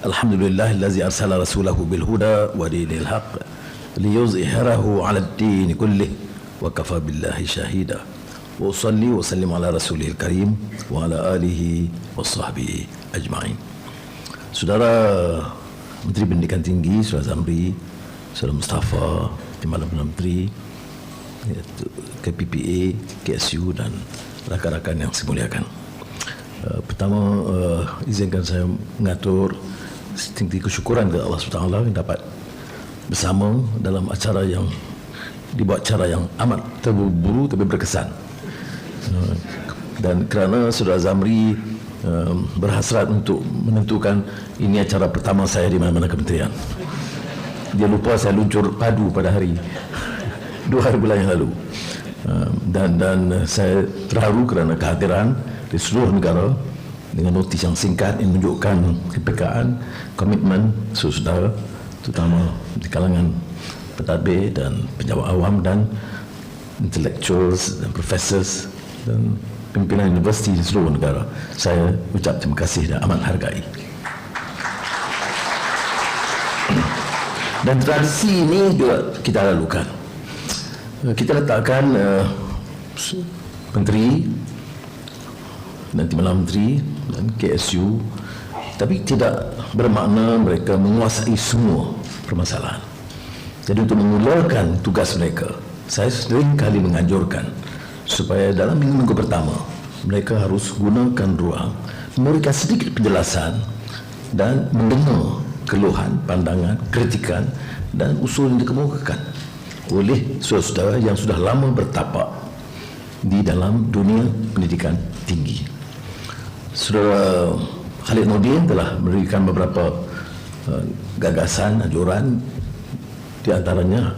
Alhamdulillahillazi arsala rasulahu bil huda wa dinil haqq liyuzhirahu 'ala ad-din kullih wa kafa billahi shahida. Wa usalli wa sallim ala rasulihil karim wa ala alihi wa sahbihi ajma'in. Saudara Menteri Pendidikan Tinggi, Saudara Zamri, Saudara Mustafa, Timbalan Perdana Menteri, KPPA, KSU dan rakan-rakan yang saya muliakan. Pertama, izinkan saya mengatur tinggi kesyukuran kepada Allah SWT yang dapat bersama dalam acara yang dibuat cara yang amat terburu-buru tapi berkesan. Dan kerana Saudara Zamri berhasrat untuk menentukan ini acara pertama saya di mana-mana kementerian, dia lupa saya luncur padu pada hari 2 hari bulan yang lalu. Dan saya terharu kerana kehadiran di seluruh negara dengan notis yang singkat yang menunjukkan kepekaan, komitmen saudara, terutama di kalangan pentadbir dan pejabat awam dan intellectuals dan professors dan pimpinan universiti di seluruh negara. Saya ucap terima kasih dan amat hargai. Dan tradisi ini juga kita lalukan. Kita letakkan menteri dan Timbalan Menteri dan KSU, tapi tidak bermakna mereka menguasai semua permasalahan. Jadi untuk mengularkan tugas mereka, saya sering kali menganjurkan supaya dalam minggu-minggu pertama mereka harus gunakan ruang memberikan sedikit penjelasan dan mendengar keluhan, pandangan, kritikan dan usul yang dikemukakan oleh saudara-saudara yang sudah lama bertapak di dalam dunia pendidikan tinggi. Saudara Khalid Nordin telah memberikan beberapa gagasan, anjuran, di antaranya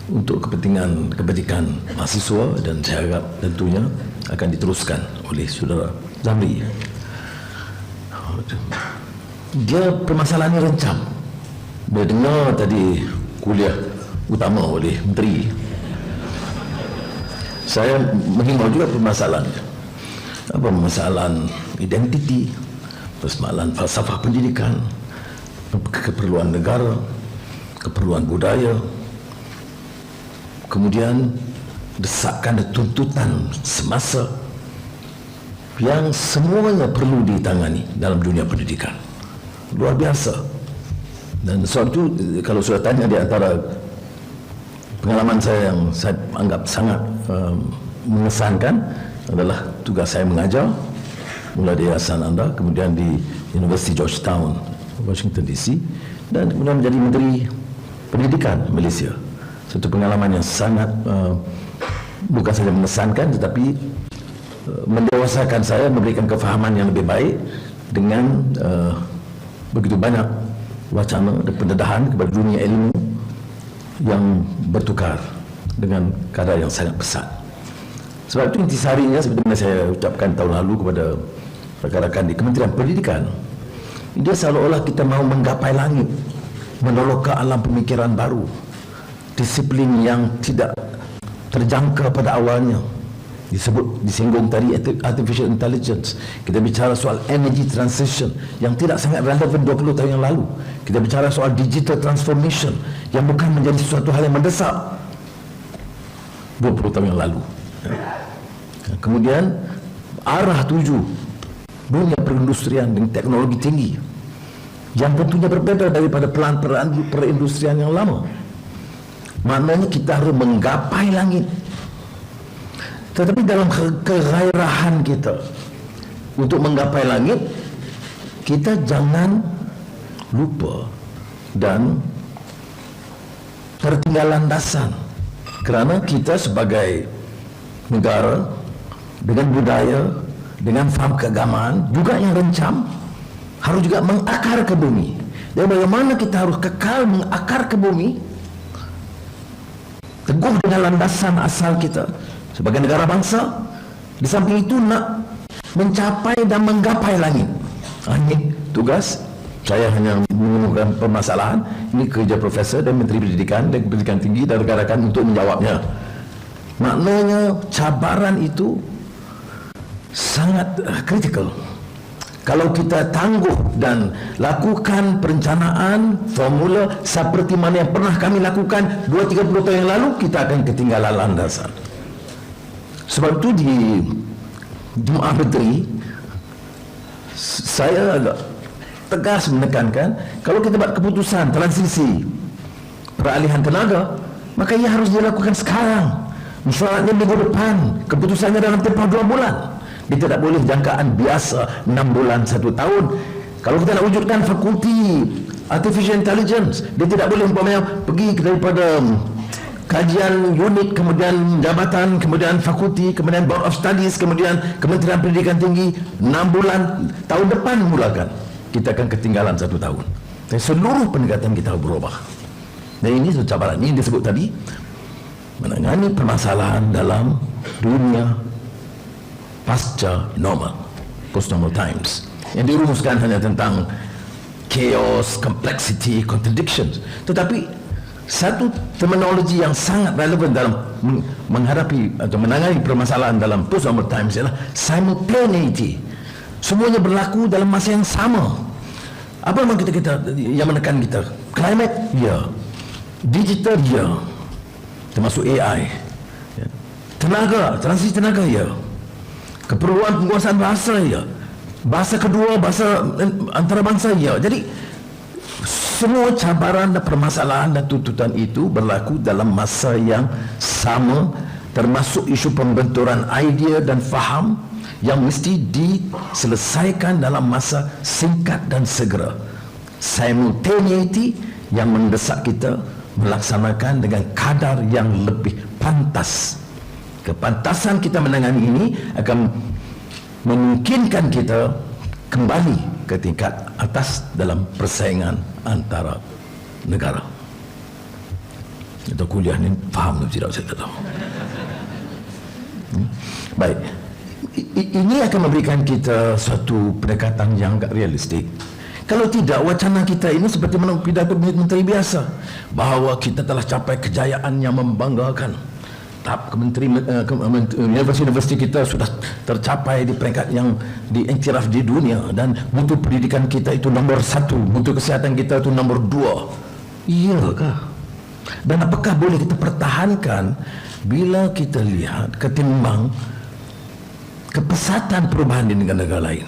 untuk kepentingan kebajikan mahasiswa, dan saya harap tentunya akan diteruskan oleh Saudara Zamri. Dia permasalahannya rencam. Dia dengar tadi kuliah utama oleh Menteri. Saya menghimbau juga permasalahannya. Apa permasalahan identiti, permasalahan falsafah pendidikan, keperluan negara, keperluan budaya, kemudian desakan dan tuntutan semasa yang semuanya perlu ditangani dalam dunia pendidikan. Luar biasa. Dan soal itu kalau sudah tanya, di antara pengalaman saya yang saya anggap sangat mengesankan adalah tugas saya mengajar mula di Yayasan anda, kemudian di University Georgetown, Washington DC, dan kemudian menjadi Menteri Pendidikan Malaysia. Satu pengalaman yang sangat bukan saja mengesankan tetapi mendewasakan saya, memberikan kefahaman yang lebih baik dengan begitu banyak wacana dan pendedahan kepada dunia ilmu yang bertukar dengan kadar yang sangat besar. Sebab itu intisarinya seperti yang saya ucapkan tahun lalu kepada rakan-rakan di Kementerian Pendidikan, dia seolah-olah kita mahu menggapai langit, menolok ke alam pemikiran baru, disiplin yang tidak terjangka pada awalnya. Disinggung tadi artificial intelligence. Kita bicara soal energy transition yang tidak sangat relevan 20 tahun yang lalu. Kita bicara soal digital transformation yang bukan menjadi sesuatu hal yang mendesak 20 tahun yang lalu. Kemudian arah tuju dunia perindustrian dengan teknologi tinggi yang tentunya berbeda daripada pelan perindustrian yang lama. Maknanya kita harus menggapai langit. Tetapi dalam kegairahan kita untuk menggapai langit, kita jangan lupa dan tertinggal landasan. Kerana kita sebagai negara dengan budaya, dengan faham keagamaan juga yang rencam, harus juga mengakar ke bumi. Dan bagaimana kita harus kekal mengakar ke bumi, teguh dengan landasan asal kita sebagai negara bangsa, di samping itu nak mencapai dan menggapai langit. Ini tugas saya, hanya menemukan permasalahan. Ini kerja Profesor dan Menteri Pendidikan dan Pendidikan Tinggi dan rakan-rakan untuk menjawabnya. Maknanya cabaran itu sangat kritikal. Kalau kita tangguh dan lakukan perencanaan formula seperti mana yang pernah kami lakukan 2-30 tahun yang lalu, kita akan ketinggalan landasan. Sebab itu di Jumaat Menteri saya agak tegas menekankan, kalau kita buat keputusan transisi peralihan tenaga, maka ia harus dilakukan sekarang. Misalnya minggu depan, keputusannya dalam tempoh 2 bulan. Dia tidak boleh jangkaan biasa 6 bulan 1 tahun. Kalau kita nak wujudkan fakulti Artificial Intelligence, dia tidak boleh umpamanya pergi daripada kajian unit, kemudian jabatan, kemudian fakulti, kemudian Board of Studies, kemudian Kementerian Pendidikan Tinggi 6 bulan, tahun depan mulakan. Kita akan ketinggalan 1 tahun. Dan seluruh pendekatan kita berubah. Dan ini cabaran. Ini disebut tadi menangani permasalahan dalam dunia pasca normal, post normal times, yang dirumuskan hanya tentang chaos, complexity, contradictions, tetapi satu terminologi yang sangat relevan dalam menghadapi atau menangani permasalahan dalam post normal times ialah simultaneity. Semuanya berlaku dalam masa yang sama. Apa memang kita yang menekan kita? Climate, ya. Digital, ya. Termasuk AI. Ya. Tenaga, transisi tenaga, ya. Keperluan penguasaan bahasa, ya. Bahasa kedua, bahasa antarabangsa, ya. Jadi semua cabaran dan permasalahan dan tuntutan itu berlaku dalam masa yang sama, termasuk isu pembenturan idea dan faham yang mesti diselesaikan dalam masa singkat dan segera. Simultaneity yang mendesak kita melaksanakan dengan kadar yang lebih pantas. Kepantasan kita menangani ini akan memungkinkan kita kembali ke tingkat atas dalam persaingan antara negara. Itu kuliah ni faham atau tidak, saya tak tahu. Baik, ini akan memberikan kita suatu pendekatan yang agak realistik. Kalau tidak, wacana kita ini seperti mana pidato menteri biasa, bahawa kita telah capai kejayaan yang membanggakan. Tahap universiti kita sudah tercapai di peringkat yang diiktiraf di dunia, dan mutu pendidikan kita itu nombor 1, mutu kesihatan kita itu nombor 2. Iyakah? Dan apakah boleh kita pertahankan bila kita lihat ketimbang kepesatan perubahan di negara-negara lain?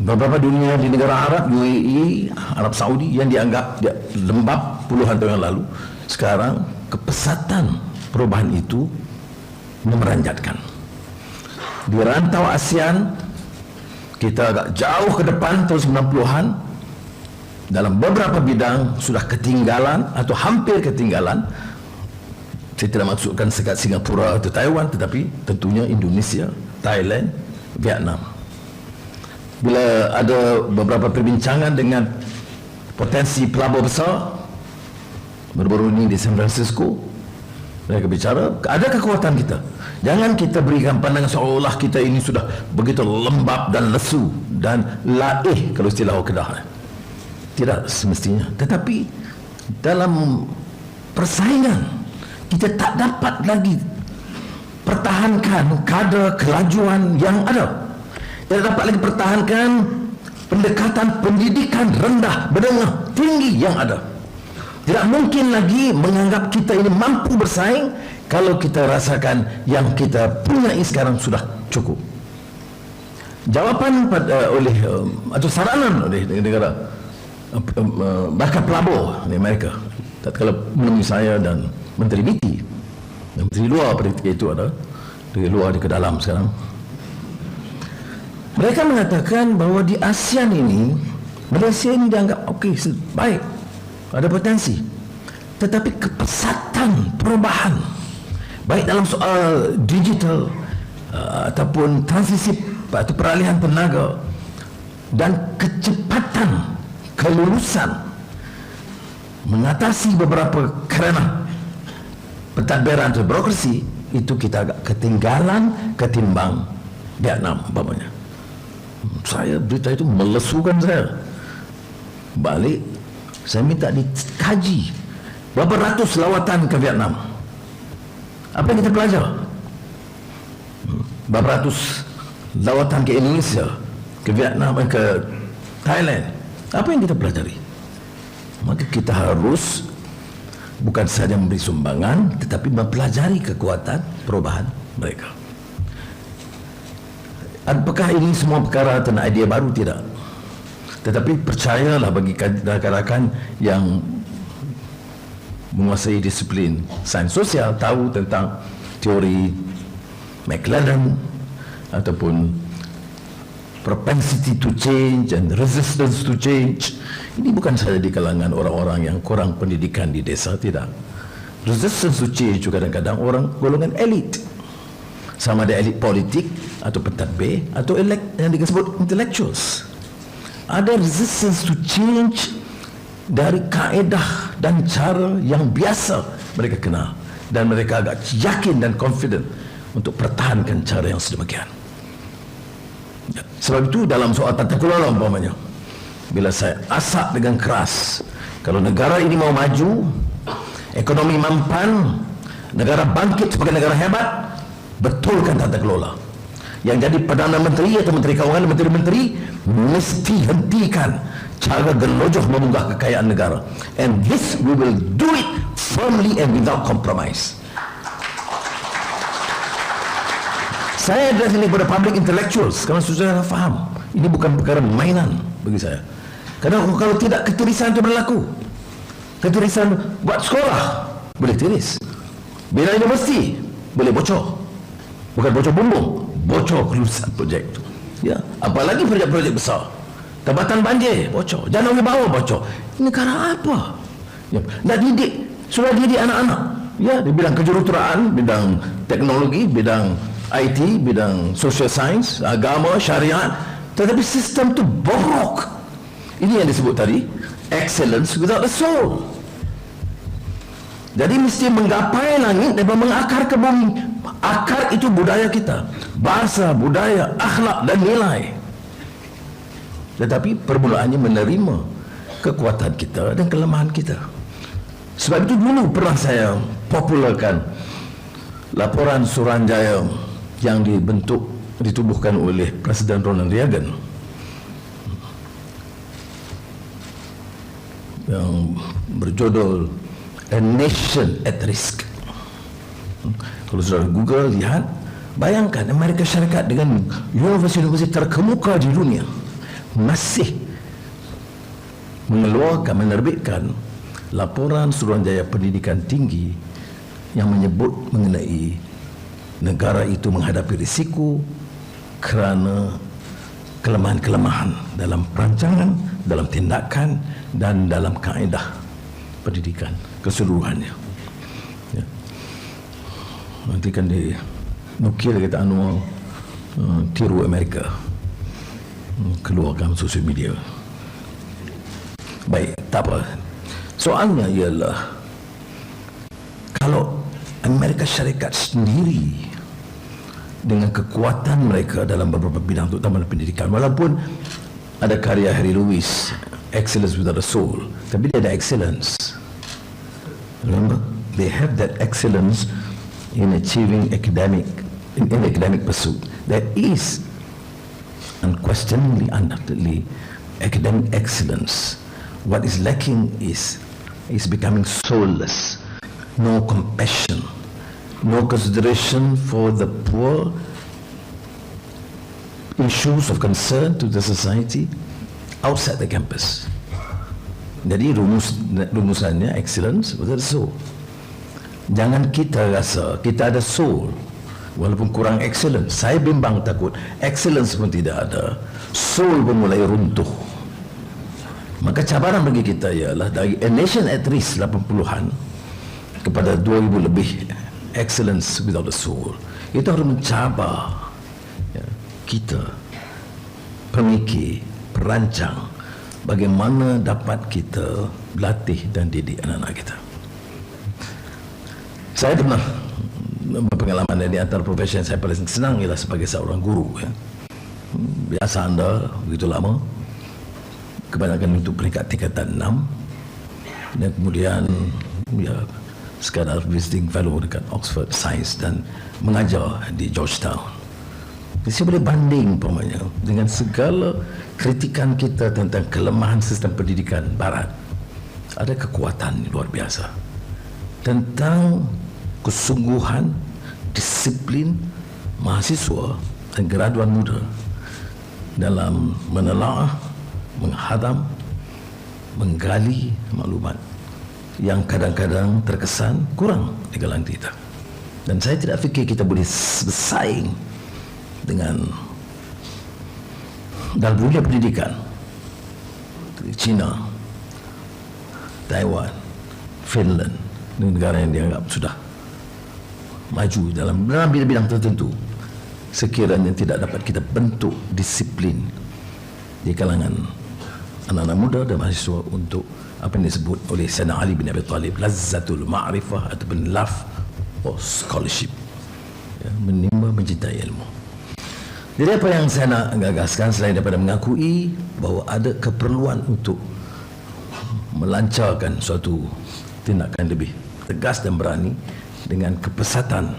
Beberapa dunia di negara Arab, UAE, Arab Saudi yang dianggap lembab puluhan tahun yang lalu, sekarang kepesatan perubahan itu memeranjatkan. Di rantau ASEAN kita agak jauh ke depan tahun 90-an, dalam beberapa bidang sudah ketinggalan atau hampir ketinggalan. Saya tidak maksudkan sekat Singapura atau Taiwan, tetapi tentunya Indonesia, Thailand, Vietnam. Bila ada beberapa perbincangan dengan potensi pelabur besar, baru-baru ini di San Francisco, mereka bicara, ada kekuatan kita. Jangan kita berikan pandangan seolah kita ini sudah begitu lembab dan lesu dan laih, kalau istilah orang Kedah. Tidak semestinya. Tetapi dalam persaingan, kita tak dapat lagi pertahankan kadar kelajuan yang ada. Tidak dapat lagi pertahankan pendekatan pendidikan rendah, menengah, tinggi yang ada. Tidak mungkin lagi menganggap kita ini mampu bersaing kalau kita rasakan yang kita punyai sekarang sudah cukup. Jawapan oleh atau saranan oleh negara bahkan pelabur di Amerika tatkala menemui saya dan Menteri BT, Menteri Luar pada ketika itu ada dari luar di ke dalam sekarang. Mereka mengatakan bahawa di ASEAN ini, Malaysia ini dianggap okey, baik, ada potensi, tetapi kepesatan perubahan baik dalam soal digital ataupun transisi atau peralihan tenaga dan kecepatan kelulusan mengatasi beberapa kerana pentadbiran atau birokrasi itu kita agak ketinggalan ketimbang Vietnam umpamanya. Saya berita itu melesukan saya. Balik saya minta dikaji berapa ratus lawatan ke Vietnam. Apa yang kita belajar? Berapa ratus lawatan ke Indonesia, ke Vietnam, ke Thailand, apa yang kita pelajari? Maka kita harus bukan saja memberi sumbangan, tetapi mempelajari kekuatan perubahan mereka. Apakah ini semua perkara tentang idea baru? Tidak. Tetapi percayalah, bagi rakan-rakan yang menguasai disiplin sains sosial, tahu tentang teori McLaren ataupun propensity to change and resistance to change, ini bukan saja di kalangan orang-orang yang kurang pendidikan di desa, tidak. Resistance to change kadang-kadang orang golongan elit, sama ada elit politik atau pentadbir atau yang disebut intellectuals. Ada resistance to change dari kaedah dan cara yang biasa mereka kenal, dan mereka agak yakin dan confident untuk pertahankan cara yang sedemikian. Sebab itu dalam soal tata kelola umpamanya, bila saya asak dengan keras, kalau negara ini mau maju, ekonomi mampan, negara bangkit sebagai negara hebat, betulkan tata kelola. Yang jadi Perdana Menteri atau Menteri Keuangan, Menteri-Menteri mesti hentikan cara gelojoh memunggah kekayaan negara. And this we will do it firmly and without compromise. Saya address ini kepada public intellectuals kerana saudara faham, ini bukan perkara mainan bagi saya. Kerana kalau tidak, ketirisan itu berlaku. Ketirisan buat sekolah boleh tiris, bina universiti boleh bocor, bukan bocor bumbung, bocor kelulusan projek itu. Ya, apalagi projek-projek besar, Tempatan banjir bocor, jalan wibawa bocor. Negara apa? Ya, nak didik, sudah didik anak-anak. Ya, di bidang kejuruteraan, bidang teknologi, bidang IT, bidang social science, agama, syariat, tetapi sistem tu bobrok. Ini yang disebut tadi excellence without a soul. Jadi mesti menggapai langit dan mengakar ke bumi. Akar itu budaya kita, bahasa, budaya, akhlak dan nilai. Tetapi permulaannya menerima kekuatan kita dan kelemahan kita. Sebab itu dulu pernah saya popularkan laporan Suruhanjaya yang ditubuhkan oleh Presiden Ronald Reagan, yang berjudul A Nation at Risk. Kalau saudara Google lihat, bayangkan Amerika Syarikat dengan universiti-universiti terkemuka di dunia masih menerbitkan laporan Suruhanjaya Pendidikan Tinggi yang menyebut mengenai negara itu menghadapi risiko kerana kelemahan-kelemahan dalam perancangan, dalam tindakan dan dalam kaedah pendidikan keseluruhannya. Ya. Nanti kan dinukil kata tiru Amerika, keluarkan sosial media. Baik, tak apa. Soalnya ialah kalau Amerika Syarikat sendiri dengan kekuatan mereka dalam beberapa bidang, terutama pendidikan, walaupun ada karya Harry Lewis, Excellence Without a Soul, tapi dia ada excellence. Remember, they have that excellence in achieving academic pursuit. There is unquestionably, undoubtedly academic excellence. What is lacking is becoming soulless. No compassion, no consideration for the poor, issues of concern to the society outside the campus. Jadi rumusannya excellence without soul. Jangan kita rasa kita ada soul walaupun kurang excellence. Saya bimbang takut excellence pun tidak ada, soul pun mulai runtuh. Maka cabaran bagi kita ialah dari A Nation at Risk 80-an kepada 2000 lebih excellence without a soul. Itu harus mencabar kita, pemikir, perancang, bagaimana dapat kita latih dan didik anak-anak kita. Saya pernah berpengalaman di antara profesi yang saya paling senang ialah sebagai seorang guru. Ya. Biasa anda begitu lama, kebanyakan untuk peringkat tingkatan 6, dan kemudian ya sekadar visiting fellow dekat Oxford Science dan mengajar di Georgetown. Saya boleh banding umpamanya dengan segala kritikan kita tentang kelemahan sistem pendidikan barat. Ada kekuatan luar biasa tentang kesungguhan, disiplin mahasiswa dan graduan muda dalam menelaah, menghadam, menggali maklumat yang kadang-kadang terkesan kurang di kalangan kita. Dan saya tidak fikir kita boleh bersaing dengan dalam dunia pendidikan China, Taiwan, Finland, negara yang dianggap sudah maju dalam bidang-bidang tertentu. Sekiranya tidak dapat kita bentuk disiplin di kalangan anak-anak muda dan mahasiswa untuk apa yang disebut oleh Sayyidina Ali bin Abi Talib lazzatul ma'rifah ataupun love or scholarship, ya, menimba mencintai ilmu. Jadi apa yang saya nak gagaskan selain daripada mengakui bahawa ada keperluan untuk melancarkan suatu tindakan lebih tegas dan berani dengan kepesatan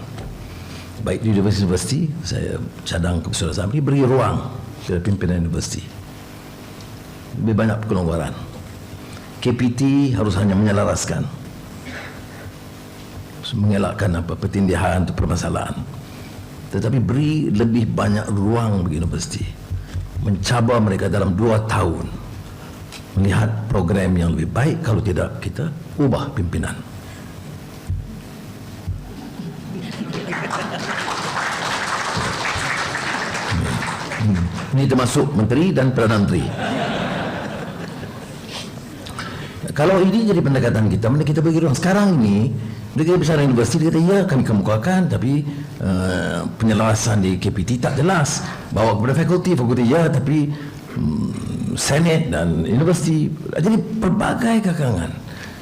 baik di universiti, saya cadang ke Saudara Zamri beri ruang kepada pimpinan universiti, lebih banyak kelonggaran. KPT harus hanya menyelaraskan, mengelakkan apa pertindihan atau permasalahan, tetapi beri lebih banyak ruang bagi universiti, mencabar mereka dalam 2 tahun melihat program yang lebih baik. Kalau tidak, kita ubah pimpinan. Ini termasuk menteri dan perdana menteri. Kalau ini jadi pendekatan kita, mana kita bagi ruang. Sekarang ini negara besar universiti dia kata ya kami kemukakan, tapi penyelarasan di KPT tak jelas. Bawa kepada fakulti ya, tapi senate dan universiti. Jadi pelbagai kekangan.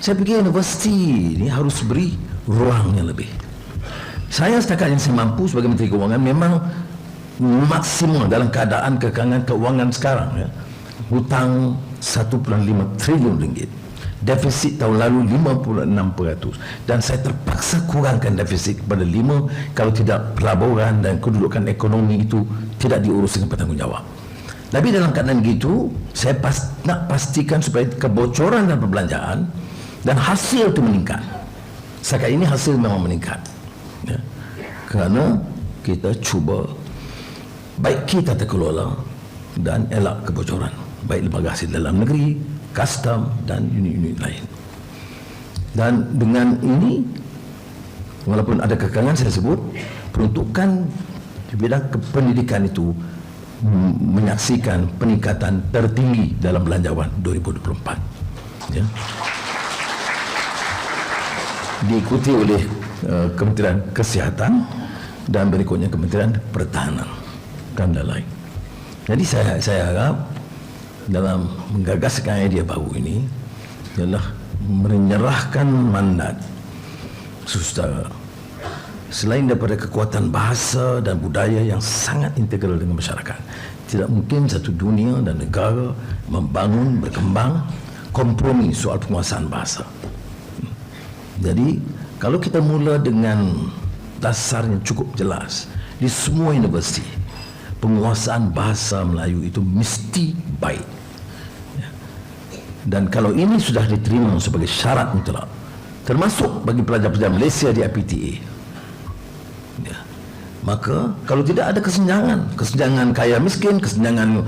Saya fikir universiti ini harus beri ruang yang lebih. Saya setakat yang saya mampu sebagai Menteri Keuangan memang maksimum dalam keadaan kekangan keuangan sekarang, ya. Hutang 1.5 triliun ringgit. Defisit tahun lalu 56%, dan saya terpaksa kurangkan defisit kepada 5 kalau tidak pelaburan dan kedudukan ekonomi itu tidak diurus dengan bertanggungjawab. Tapi dalam keadaan gitu, saya nak pastikan supaya kebocoran dan perbelanjaan dan hasil itu meningkat. Sekarang ini hasil memang meningkat, ya. Kerana kita cuba baik kita terkelola dan elak kebocoran, baik lembaga hasil dalam negeri, custom dan unit-unit lain. Dan dengan ini, walaupun ada kekangan, saya sebut peruntukan di bidang pendidikan itu menyaksikan peningkatan tertinggi dalam belanjawan 2024, ya. Diikuti oleh Kementerian Kesihatan dan berikutnya Kementerian Pertahanan dan lain. Jadi saya harap dalam menggagaskan idea baru ini ialah menyerahkan mandat saudara selain daripada kekuatan bahasa dan budaya yang sangat integral dengan masyarakat. Tidak mungkin satu dunia dan negara membangun, berkembang, kompromi soal penguasaan bahasa. Jadi kalau kita mula dengan dasar yang cukup jelas di semua universiti, penguasaan bahasa Melayu itu mesti baik, ya. Dan kalau ini sudah diterima sebagai syarat mutlak, termasuk bagi pelajar-pelajar Malaysia di IPTA, ya, maka kalau tidak ada kesenjangan kaya miskin, kesenjangan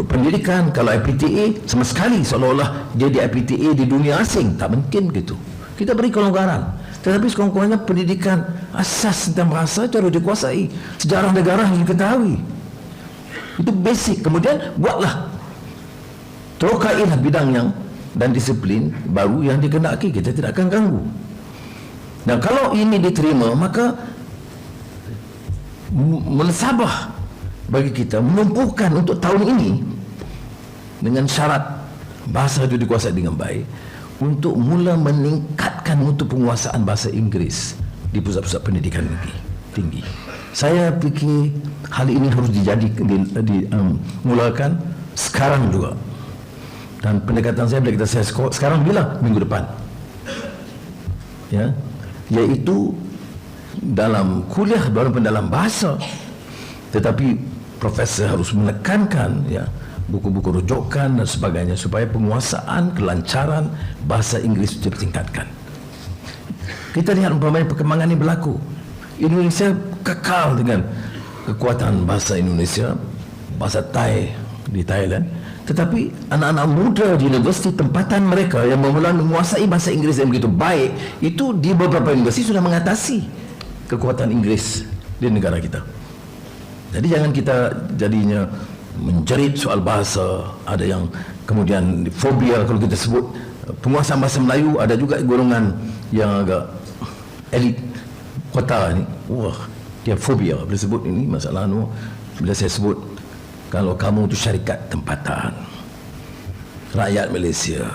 pendidikan, kalau IPTA sama sekali seolah-olah dia di IPTA di dunia asing, tak mungkin gitu. Kita beri kelonggaran, tetapi sekurang-kurangnya pendidikan asas tentang bahasa itu harus dikuasai, sejarah negara harus diketahui, itu basic. Kemudian buatlah, terokailah bidang yang dan disiplin baru yang dikehendaki, kita tidak akan ganggu. Dan kalau ini diterima, maka mensabah bagi kita menumpukan untuk tahun ini dengan syarat bahasa itu dikuasai dengan baik, untuk mula meningkatkan mutu penguasaan bahasa Inggeris di pusat-pusat pendidikan tinggi. Saya fikir hal ini harus dimulakan sekarang juga. Dan pendekatan saya bila saya sekarang bila minggu depan, ya, iaitu dalam kuliah walaupun dalam bahasa Tetapi profesor harus menekankan ya buku-buku rujukan dan sebagainya supaya penguasaan kelancaran bahasa Inggeris itu ditingkatkan. Kita lihat umpamanya perkembangan ini berlaku. Indonesia kekal dengan kekuatan bahasa Indonesia, bahasa Thai di Thailand. Tetapi anak-anak muda di universiti tempatan mereka yang mula menguasai bahasa Inggeris yang begitu baik, itu di beberapa universiti sudah mengatasi kekuatan Inggeris di negara kita. Jadi jangan kita jadinya menjerit soal bahasa. Ada yang kemudian fobia kalau kita sebut penguasaan bahasa Melayu. Ada juga golongan yang agak elit kota ni, wah dia fobia bila sebut ini masalah anu. Bila saya sebut kalau kamu tu syarikat tempatan rakyat Malaysia,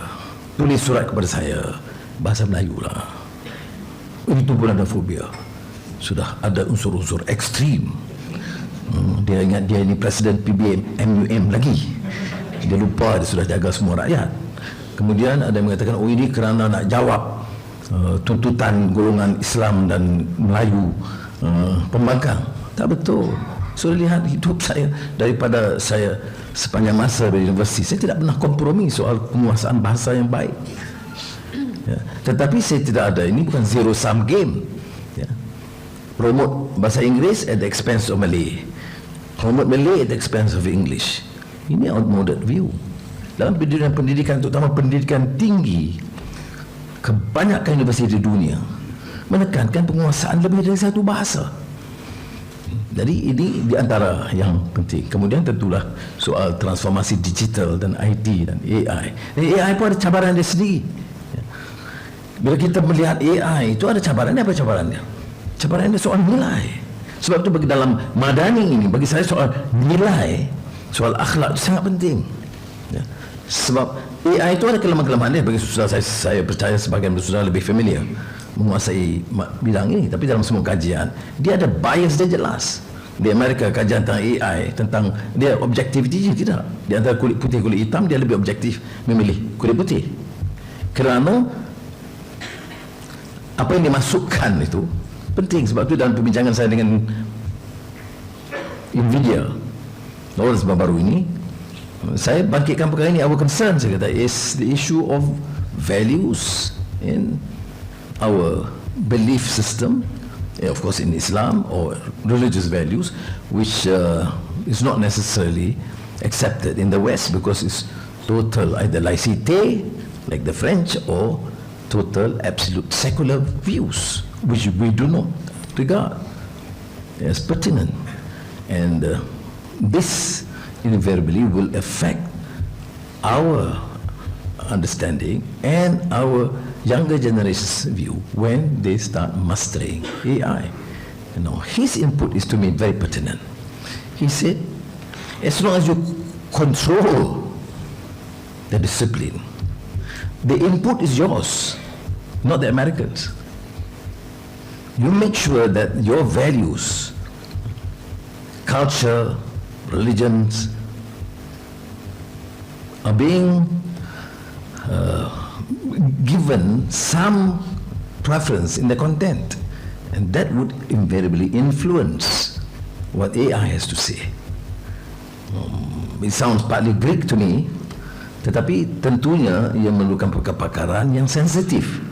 tulis surat kepada saya bahasa Melayu lah, itu pun ada fobia. Sudah ada unsur-unsur ekstrim. Dia ingat dia ini presiden PBM MUM lagi, dia lupa dia sudah jaga semua rakyat. Kemudian ada yang mengatakan, oh ini kerana nak jawab tuntutan golongan Islam dan Melayu pembangkang. Tak betul. Sudah lihat hidup saya, daripada saya sepanjang masa di universiti, saya tidak pernah kompromi soal penguasaan bahasa yang baik ya. Tetapi saya tidak ada, ini bukan zero sum game ya. Promote bahasa Inggeris at the expense of Malay, promote Malay at the expense of English. Ini outmoded view. Dalam pendidikan, terutama pendidikan tinggi, kebanyakan universiti di dunia menekankan penguasaan lebih dari satu bahasa. Jadi ini di antara yang penting. Kemudian tentulah soal transformasi digital dan IT dan AI. Dan AI pun ada cabaran dia sendiri. Bila kita melihat AI itu ada cabarannya. Apa cabarannya? Cabarannya soal nilai. Sebab itu bagi dalam madani ini, bagi saya soal nilai, soal akhlak itu sangat penting ya. Sebab AI itu ada kelemahan-kelemahan dia. Bagi saudara saya percaya sebagian saudara lebih familiar menguasai bidang ini. Tapi dalam semua kajian dia ada bias dia jelas. Di Amerika kajian tentang AI, tentang dia objektiviti tidak. Di antara kulit putih kulit hitam, dia lebih objektif memilih kulit putih. Kerana apa yang dimasukkan itu penting. Sebab itu dalam perbincangan saya dengan Nvidia Lawrence baru ini, saya bangkitkan perkara ini. Our concern, saya kata, is the issue of values in our belief system, of course in Islam, or religious values, which is not necessarily accepted in the West because it's total either laicite like the French, or total absolute secular views which we do not regard as pertinent. And this invariably will affect our understanding and our younger generation's view when they start mastering AI. You know, his input is to me very pertinent. He said, as long as you control the discipline, the input is yours, not the Americans. You make sure that your values, culture, religions are being given some preference in the content, and that would invariably influence what AI has to say. It sounds partly Greek to me, tetapi tentunya ia memerlukan kepakaran yang sensitif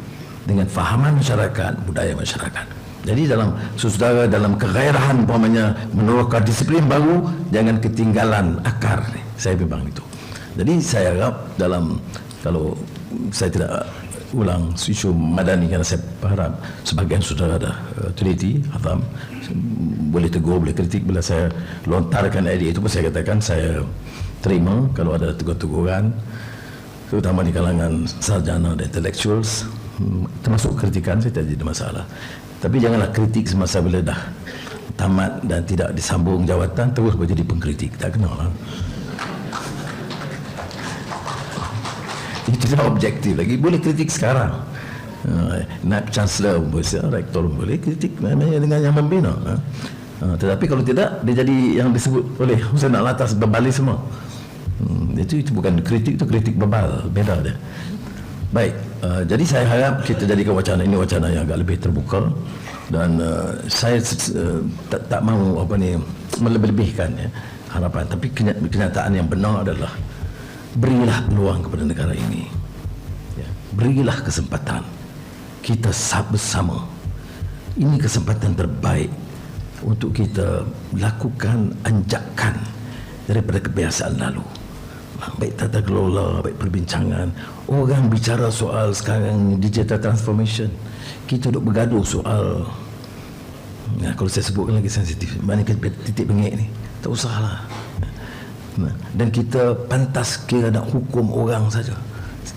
dengan fahaman masyarakat, budaya masyarakat. Jadi dalam saudara dalam kegairahan umpamanya menerapkan disiplin baru, jangan ketinggalan akar. Saya bimbang itu. Jadi saya harap dalam, kalau saya tidak ulang isu madani, kerana saya harap sebagian saudara ada teliti, Hatam, boleh tegur, boleh kritik. Bila saya lontarkan idea itu pun saya katakan saya terima kalau ada tegur-teguran, terutama di kalangan sarjana dan intellectuals, termasuk kritikan, saya tidak ada masalah. Tapi janganlah kritik semasa bila dah tamat dan tidak disambung jawatan terus menjadi pengkritik. Tak kena lah. Itu tidak objektif lagi. Boleh kritik sekarang. Naib Chancellor pun boleh, Rektor pun boleh kritik dengan yang membina. Tetapi kalau tidak, dia jadi yang disebut oleh Hussein Alatas berbalik semua. Itu bukan kritik, itu kritik bebal. Beda dia. Baik, jadi saya harap kita jadikan wacana ini wacana yang agak lebih terbuka, dan saya tak mahu melebih-lebihkan ya, harapan. Tapi kenyataan yang benar adalah berilah peluang kepada negara ini. Ya, berilah kesempatan. Kita bersama. Ini kesempatan terbaik untuk kita lakukan anjakan daripada kebiasaan lalu. Baik tata kelola, baik perbincangan. Orang bicara soal sekarang digital transformation. Kita duduk bergaduh soal, kalau saya sebutkan lagi sensitif, mana titik bengek ni, tak usahlah. Dan kita pantas kira nak hukum orang saja.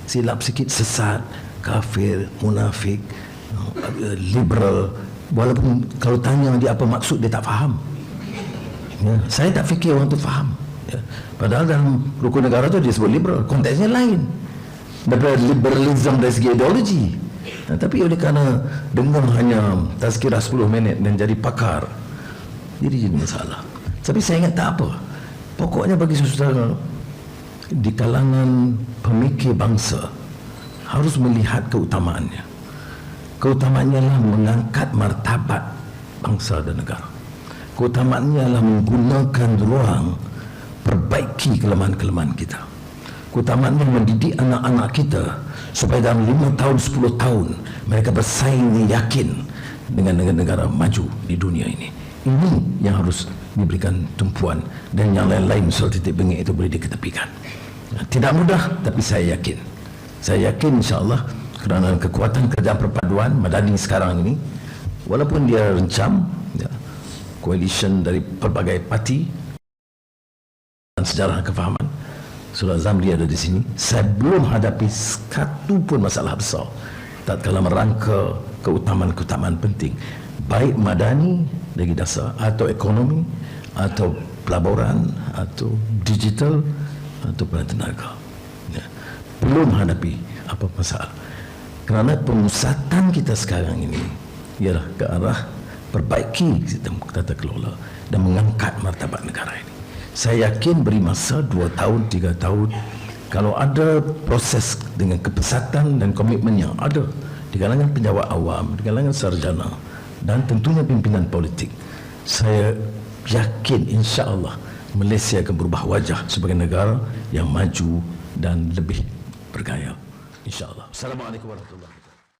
Silap sikit sesat, kafir, munafik, liberal. Walaupun kalau tanya dia apa maksud, dia tak faham. Ya, saya tak fikir orang tu faham. Ya. Padahal dalam rukun negara tu dia sebut liberal, konteksnya lain daripada liberalism dari segi ideologi. Tapi oleh kerana dengar hanya tazkirah 10 minit dan jadi pakar, jadi masalah. Tapi saya ingat tak apa. Pokoknya bagi saudara di kalangan pemikir bangsa harus melihat keutamaannya. Keutamaannya adalah mengangkat martabat bangsa dan negara. Keutamaannya adalah menggunakan ruang perbaiki kelemahan-kelemahan kita. Keutamaannya mendidik anak-anak kita supaya dalam 5 tahun, 10 tahun mereka bersaing yakin dengan negara maju di dunia ini. Ini yang harus diberikan tumpuan, dan yang lain-lain soal titik bengek itu boleh diketepikan. Tidak mudah, tapi saya yakin insya-Allah kerana kekuatan kerja perpaduan Madani sekarang ini, walaupun dia rencam ya, coalition dari pelbagai parti dan sejarah kefahaman, Saudara Zamri ada di sini. Saya belum hadapi satu pun masalah besar tatkala merangka keutamaan-keutamaan penting, baik madani dari dasar atau ekonomi atau pelaburan atau digital atau tenaga. Ya. Belum hadapi apa masalah. Kerana pemusatan kita sekarang ini ialah ke arah perbaiki sistem tata kelola dan mengangkat martabat negara ini. Saya yakin beri masa 2 tahun, 3 tahun, kalau ada proses dengan kepesatan dan komitmen yang ada di kalangan penjawat awam, di kalangan sarjana dan tentunya pimpinan politik, saya yakin insya-Allah Malaysia akan berubah wajah sebagai negara yang maju dan lebih bergaya, insya-Allah. Assalamualaikum warahmatullahi wabarakatuh.